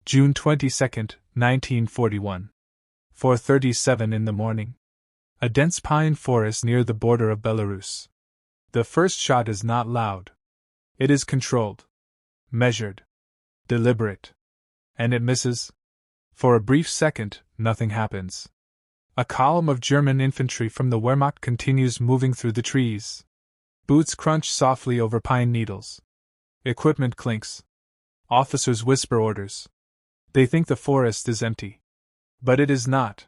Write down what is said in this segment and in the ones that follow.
June 22, 1941. 4:37 in the morning. A dense pine forest near the border of Belarus. The first shot is not loud. It is controlled, measured, deliberate. And it misses. For a brief second, nothing happens. A column of German infantry from the Wehrmacht continues moving through the trees. Boots crunch softly over pine needles. Equipment clinks. Officers whisper orders. They think the forest is empty. But it is not.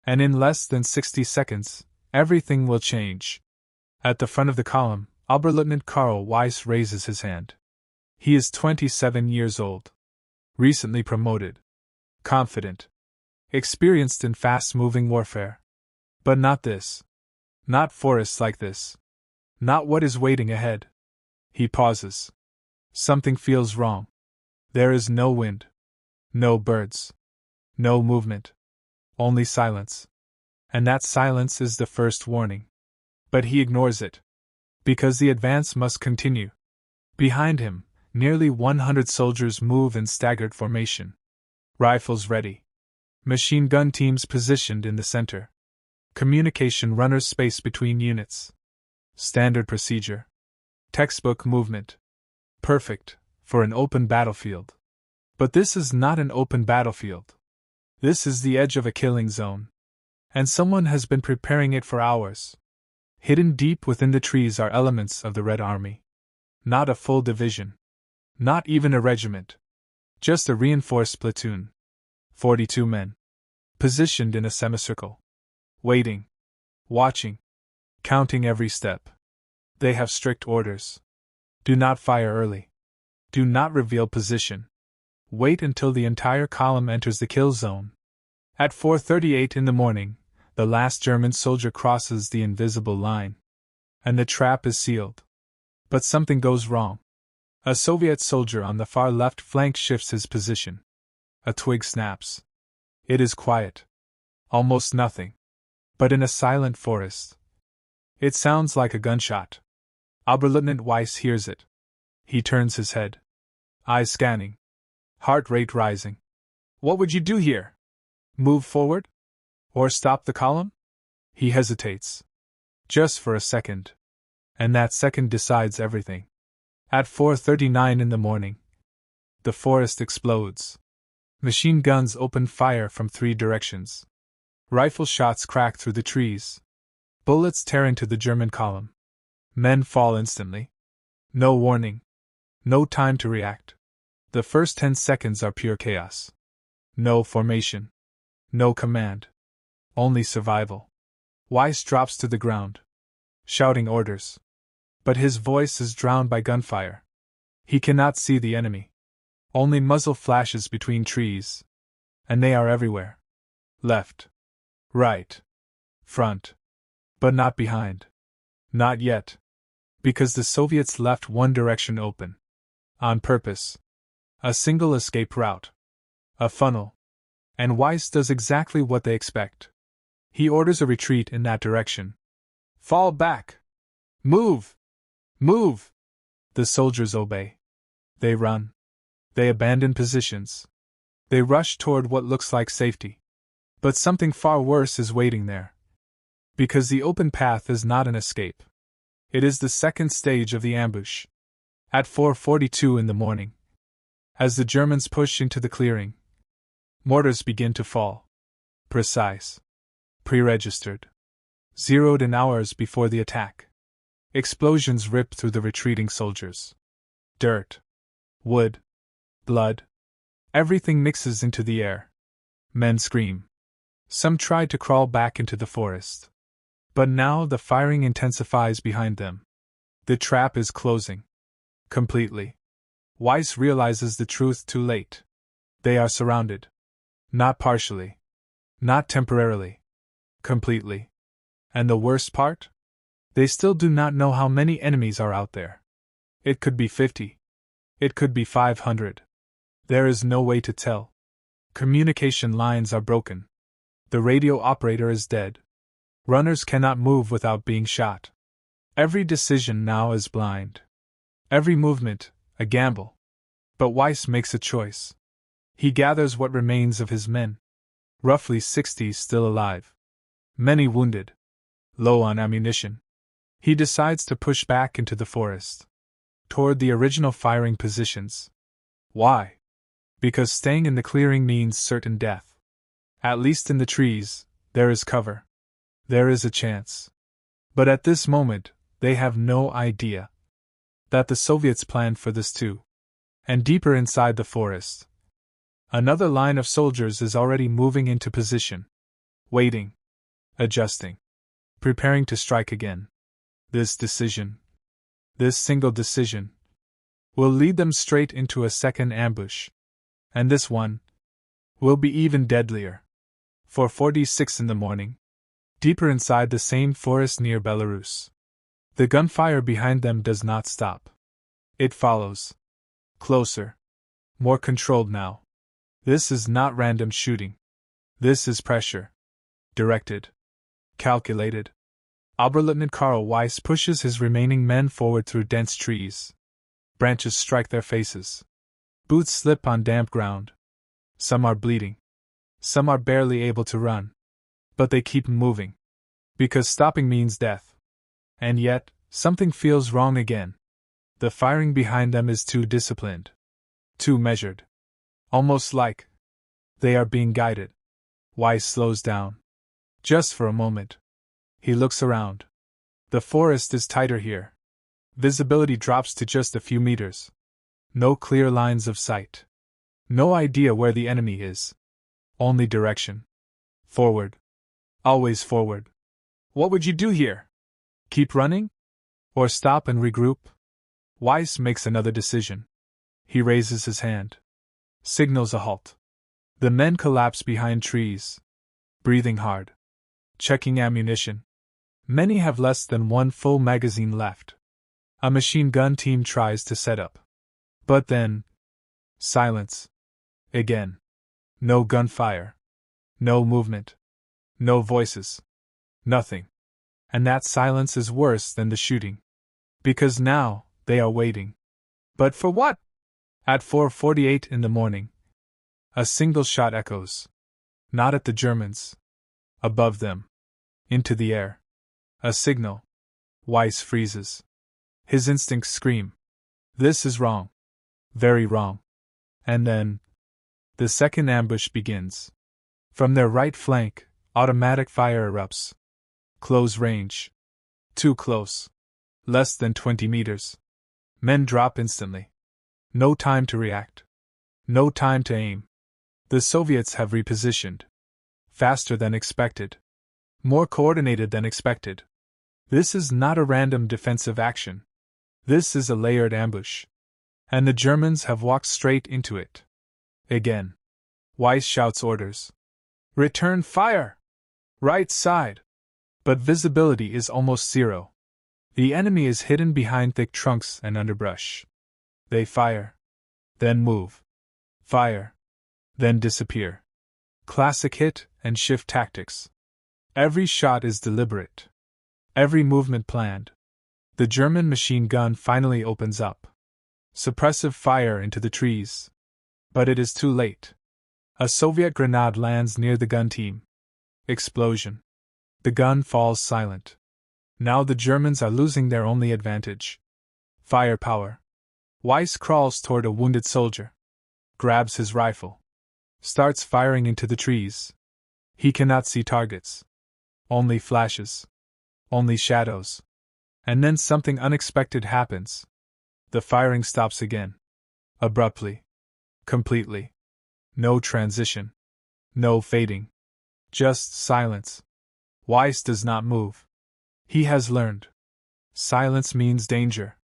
And in less than 60 seconds, everything will change. At the front of the column, Oberleutnant Karl Weiss raises his hand. He is 27 years old. Recently promoted. Confident. Experienced in fast-moving warfare. But not this. Not forests like this. Not what is waiting ahead. He pauses. Something feels wrong. There is no wind. No birds. No movement. Only silence. And that silence is the first warning. But he ignores it. Because the advance must continue. Behind him, nearly 100 soldiers move in staggered formation. Rifles ready. Machine gun teams positioned in the center. Communication runners spaced between units. Standard procedure. Textbook movement. Perfect for an open battlefield. But this is not an open battlefield. This is the edge of a killing zone. And someone has been preparing it for hours. Hidden deep within the trees are elements of the Red Army. Not a full division. Not even a regiment. Just a reinforced platoon. 42 men. Positioned in a semicircle. Waiting. Watching. Counting every step. They have strict orders. Do not fire early. Do not reveal position. Wait until the entire column enters the kill zone. At 4:38 in the morning, the last German soldier crosses the invisible line. And the trap is sealed. But something goes wrong. A Soviet soldier on the far left flank shifts his position. A twig snaps. It is quiet. Almost nothing. But in a silent forest, it sounds like a gunshot. Oberleutnant Weiss hears it. He turns his head. Eyes scanning. Heart rate rising. What would you do here? Move forward? Or stop the column? He hesitates. Just for a second. And that second decides everything. At 4:39 in the morning, the forest explodes. Machine guns open fire from 3 directions. Rifle shots crack through the trees. Bullets tear into the German column. Men fall instantly. No warning. No time to react. The first 10 seconds are pure chaos. No formation. No command. Only survival. Weiss drops to the ground, shouting orders. But his voice is drowned by gunfire. He cannot see the enemy. Only muzzle flashes between trees. And they are everywhere. Left. Right. Front. But not behind. Not yet. Because the Soviets left one direction open. On purpose. A single escape route. A funnel. And Weiss does exactly what they expect. He orders a retreat in that direction. Fall back! Move! Move! The soldiers obey. They run. They abandon positions. They rush toward what looks like safety. But something far worse is waiting there. Because the open path is not an escape. It is the second stage of the ambush. At 4:42 in the morning, as the Germans push into the clearing, mortars begin to fall. Precise. Pre-registered. Zeroed in hours before the attack. Explosions rip through the retreating soldiers. Dirt. Wood. Blood. Everything mixes into the air. Men scream. Some try to crawl back into the forest. But now the firing intensifies behind them. The trap is closing. Completely. Weiss realizes the truth too late. They are surrounded. Not partially. Not temporarily. Completely. And the worst part? They still do not know how many enemies are out there. It could be 50. It could be 500. There is no way to tell. Communication lines are broken. The radio operator is dead. Runners cannot move without being shot. Every decision now is blind. Every movement, a gamble. But Weiss makes a choice. He gathers what remains of his men. Roughly 60 still alive. Many wounded. Low on ammunition. He decides to push back into the forest. Toward the original firing positions. Why? Because staying in the clearing means certain death. At least in the trees, there is cover. There is a chance. But at this moment, they have no idea that the Soviets planned for this too. And deeper inside the forest, another line of soldiers is already moving into position. Waiting. Adjusting. Preparing to strike again. This decision, this single decision, will lead them straight into a second ambush. And this one will be even deadlier. 4:46 in the morning. Deeper inside the same forest near Belarus. The gunfire behind them does not stop. It follows. Closer. More controlled now. This is not random shooting. This is pressure. Directed. Calculated. Oberleutnant Karl Weiss pushes his remaining men forward through dense trees. Branches strike their faces. Boots slip on damp ground. Some are bleeding. Some are barely able to run. But they keep moving. Because stopping means death. And yet, something feels wrong again. The firing behind them is too disciplined. Too measured. Almost like they are being guided. Weiss slows down. Just for a moment. He looks around. The forest is tighter here. Visibility drops to just a few meters. No clear lines of sight. No idea where the enemy is. Only direction. Forward. Always forward. What would you do here? Keep running? Or stop and regroup? Weiss makes another decision. He raises his hand. Signals a halt. The men collapse behind trees. Breathing hard. Checking ammunition. Many have less than one full magazine left. A machine gun team tries to set up. But then, silence. Again. No gunfire. No movement. No voices. Nothing. And that silence is worse than the shooting. Because now, they are waiting. But for what? At 4:48 in the morning. A single shot echoes. Not at the Germans. Above them. Into the air. A signal. Weiss freezes. His instincts scream. This is wrong. Very wrong. And then, the second ambush begins. From their right flank, automatic fire erupts. Close range. Too close. Less than 20 meters. Men drop instantly. No time to react. No time to aim. The Soviets have repositioned. Faster than expected. More coordinated than expected. This is not a random defensive action. This is a layered ambush. And the Germans have walked straight into it. Again. Weiss shouts orders. Return fire! Right side! But visibility is almost zero. The enemy is hidden behind thick trunks and underbrush. They fire. Then move. Fire. Then disappear. Classic hit and shift tactics. Every shot is deliberate. Every movement planned. The German machine gun finally opens up. Suppressive fire into the trees. But it is too late. A Soviet grenade lands near the gun team. Explosion. The gun falls silent. Now the Germans are losing their only advantage. Firepower. Weiss crawls toward a wounded soldier. Grabs his rifle. Starts firing into the trees. He cannot see targets. Only flashes. Only shadows. And then something unexpected happens. The firing stops again. Abruptly. Completely. No transition. No fading. Just silence. Weiss does not move. He has learned. Silence means danger.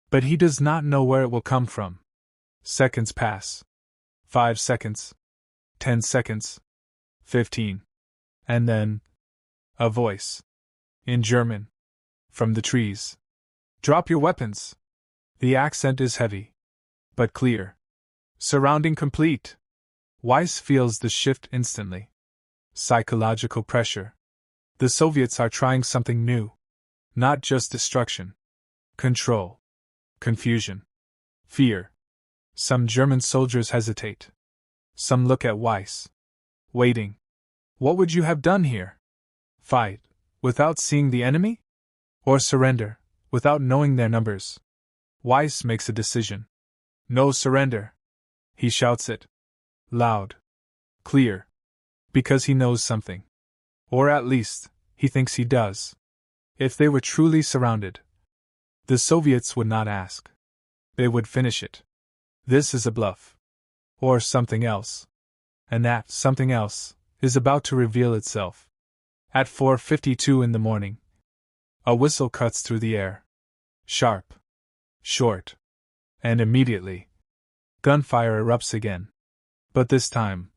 But he does not know where it will come from. Seconds pass. 5 seconds. 10 seconds. 15. And then, a voice. In German. From the trees. Drop your weapons. The accent is heavy. But clear. Surrounding complete. Weiss feels the shift instantly. Psychological pressure. The Soviets are trying something new. Not just destruction. Control. Confusion. Fear. Some German soldiers hesitate. Some look at Weiss. Waiting. What would you have done here? Fight, without seeing the enemy? Or surrender, without knowing their numbers? Weiss makes a decision. No surrender. He shouts it. Loud. Clear. Because he knows something. Or at least, he thinks he does. If they were truly surrounded, the Soviets would not ask. They would finish it. This is a bluff. Or something else. And that something else is about to reveal itself. At 4:52 in the morning, a whistle cuts through the air. Sharp. Short. And immediately, gunfire erupts again. But this time,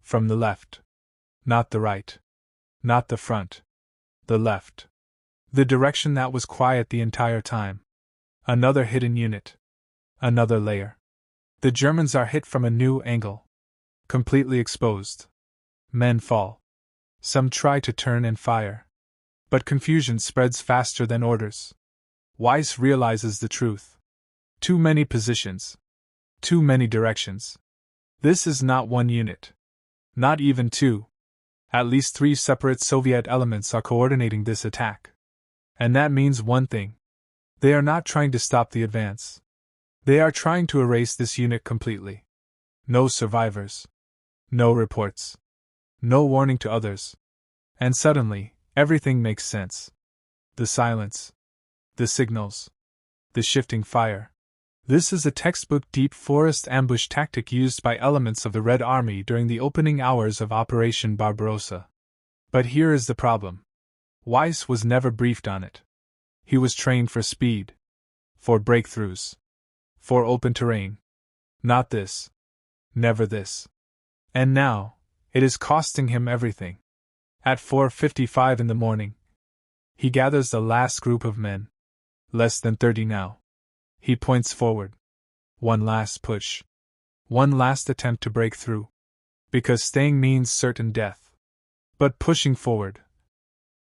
from the left. Not the right. Not the front. The left. The direction that was quiet the entire time. Another hidden unit. Another layer. The Germans are hit from a new angle. Completely exposed. Men fall. Some try to turn and fire. But confusion spreads faster than orders. Weiss realizes the truth. Too many positions. Too many directions. This is not one unit. Not even two. At least 3 separate Soviet elements are coordinating this attack. And that means one thing. They are not trying to stop the advance. They are trying to erase this unit completely. No survivors. No reports. No warning to others. And suddenly, everything makes sense. The silence. The signals. The shifting fire. This is a textbook deep forest ambush tactic used by elements of the Red Army during the opening hours of Operation Barbarossa. But here is the problem. Weiss was never briefed on it. He was trained for speed. For breakthroughs. For open terrain. Not this. Never this. And now, it is costing him everything. At 4:55 in the morning, he gathers the last group of men. Less than 30 now. He points forward. One last push. One last attempt to break through. Because staying means certain death. But pushing forward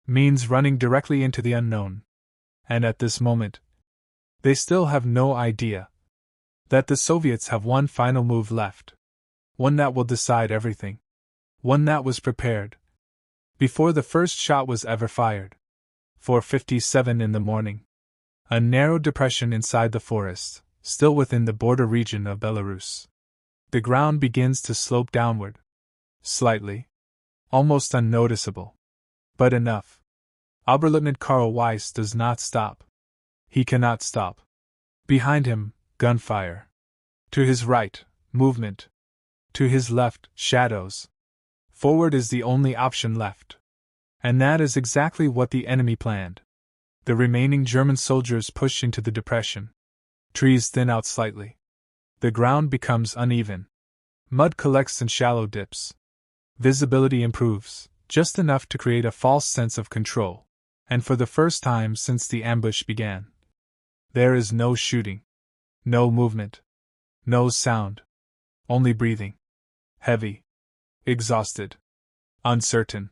means running directly into the unknown. And at this moment, they still have no idea that the Soviets have one final move left. One that will decide everything. One that was prepared before the first shot was ever fired. 4:57 in the morning. A narrow depression inside the forest, still within the border region of Belarus. The ground begins to slope downward. Slightly. Almost unnoticeable. But enough. Oberleutnant Karl Weiss does not stop. He cannot stop. Behind him, gunfire. To his right, movement. To his left, shadows. Forward is the only option left. And that is exactly what the enemy planned. The remaining German soldiers push into the depression. Trees thin out slightly. The ground becomes uneven. Mud collects in shallow dips. Visibility improves, just enough to create a false sense of control. And for the first time since the ambush began, there is no shooting. No movement. No sound. Only breathing. Heavy. Exhausted. Uncertain.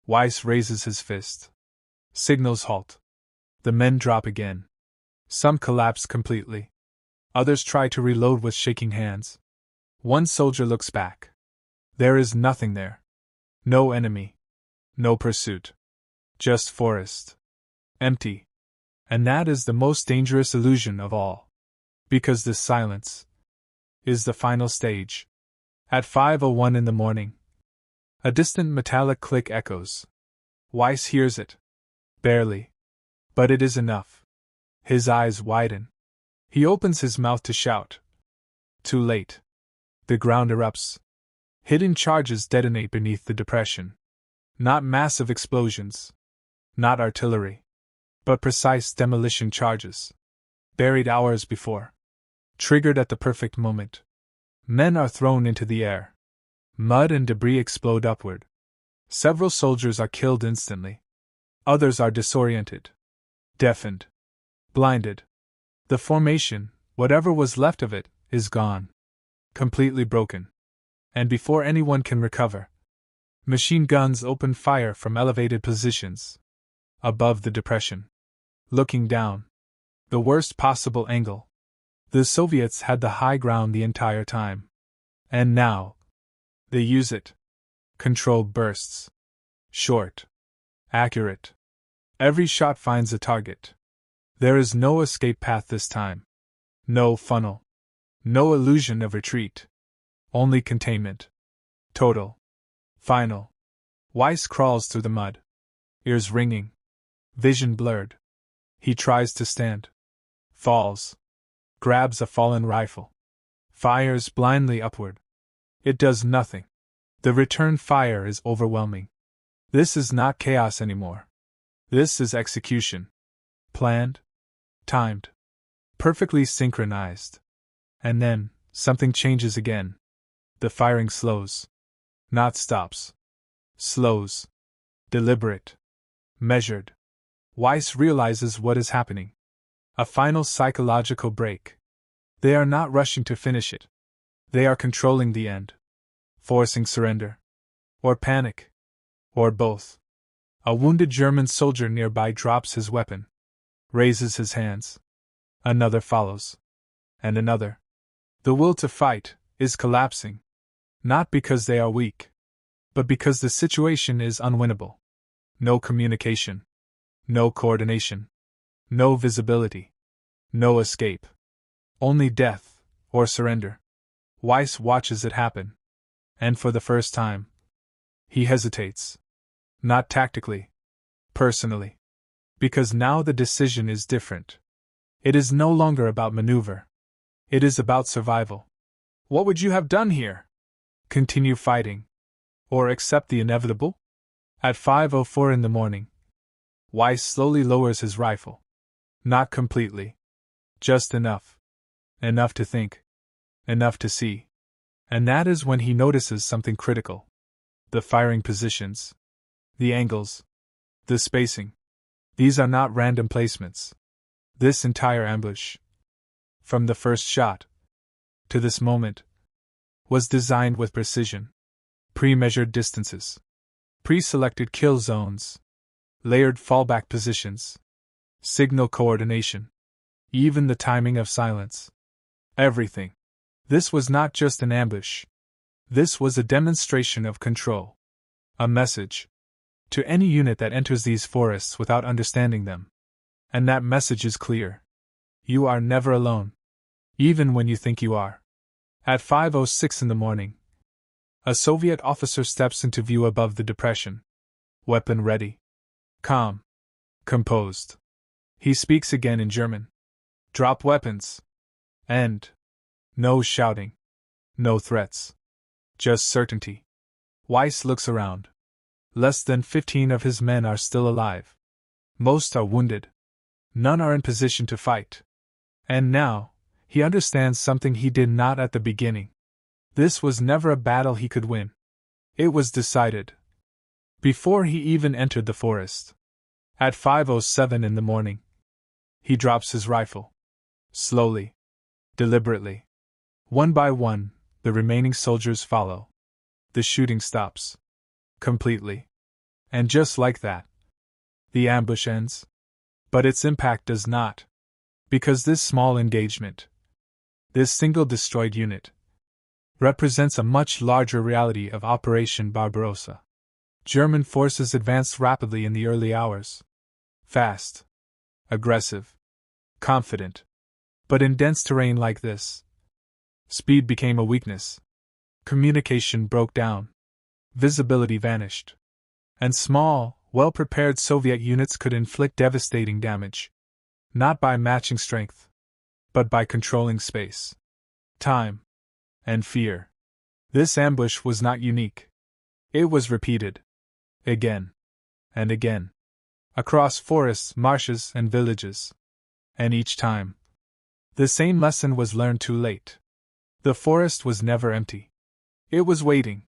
Weiss raises his fist. Signals halt. The men drop again. Some collapse completely. Others try to reload with shaking hands. One soldier looks back. There is nothing there. No enemy. No pursuit. Just forest. Empty. And that is the most dangerous illusion of all. Because this silence is the final stage. At 5:01 in the morning, a distant metallic click echoes. Weiss hears it. Barely. But it is enough. His eyes widen. He opens his mouth to shout. Too late. The ground erupts. Hidden charges detonate beneath the depression. Not massive explosions. Not artillery. But precise demolition charges. Buried hours before. Triggered at the perfect moment. Men are thrown into the air. Mud and debris explode upward. Several soldiers are killed instantly. Others are disoriented. Deafened. Blinded. The formation, whatever was left of it, is gone. Completely broken. And before anyone can recover, machine guns open fire from elevated positions. Above the depression. Looking down. The worst possible angle. The Soviets had the high ground the entire time. And now, They use it. Controlled bursts. Short. Accurate. Every shot finds a target. There is no escape path this time. No funnel. No illusion of retreat. Only containment. Total. Final. Weiss crawls through the mud. Ears ringing. Vision blurred. He tries to stand. Falls. Grabs a fallen rifle. Fires blindly upward. It does nothing. The return fire is overwhelming. This is not chaos anymore. This is execution. Planned. Timed. Perfectly synchronized. And then, something changes again. The firing slows. Not stops. Slows. Deliberate. Measured. Weiss realizes what is happening. A final psychological break. They are not rushing to finish it. They are controlling the end. Forcing surrender. Or panic. Or both. A wounded German soldier nearby drops his weapon. Raises his hands. Another follows. And another. The will to fight is collapsing. Not because they are weak, but because the situation is unwinnable. No communication. No coordination. No visibility. No escape. Only death, or surrender. Weiss watches it happen. And for the first time, he hesitates. Not tactically. Personally. Because now the decision is different. It is no longer about maneuver. It is about survival. What would you have done here? Continue fighting? Or accept the inevitable? At 5:04 in the morning, Weiss slowly lowers his rifle. Not completely. Just enough. Enough to think. Enough to see. And that is when he notices something critical. The firing positions. The angles. The spacing. These are not random placements. This entire ambush, from the first shot to this moment, was designed with precision. Pre-measured distances. Pre-selected kill zones. Layered fallback positions. Signal coordination. Even the timing of silence. Everything. This was not just an ambush. This was a demonstration of control. A message. To any unit that enters these forests without understanding them. And that message is clear. You are never alone. Even when you think you are. At 5:06 in the morning, a Soviet officer steps into view above the depression. Weapon ready. Calm. Composed. He speaks again in German. Drop weapons. End. No shouting. No threats. Just certainty. Weiss looks around. Less than 15 of his men are still alive. Most are wounded. None are in position to fight. And now, he understands something he did not at the beginning. This was never a battle he could win. It was decided. Before he even entered the forest. At 5:07 in the morning. He drops his rifle. Slowly. Deliberately. One by one, the remaining soldiers follow. The shooting stops. Completely. And just like that, the ambush ends. But its impact does not. Because this small engagement, this single destroyed unit, represents a much larger reality of Operation Barbarossa. German forces advanced rapidly in the early hours. Fast. Aggressive. Confident. But in dense terrain like this, speed became a weakness. Communication broke down. Visibility vanished. And small, well-prepared Soviet units could inflict devastating damage. Not by matching strength, but by controlling space, time, and fear. This ambush was not unique. It was repeated. Again. And again. Across forests, marshes, and villages. And each time, the same lesson was learned too late. The forest was never empty. It was waiting.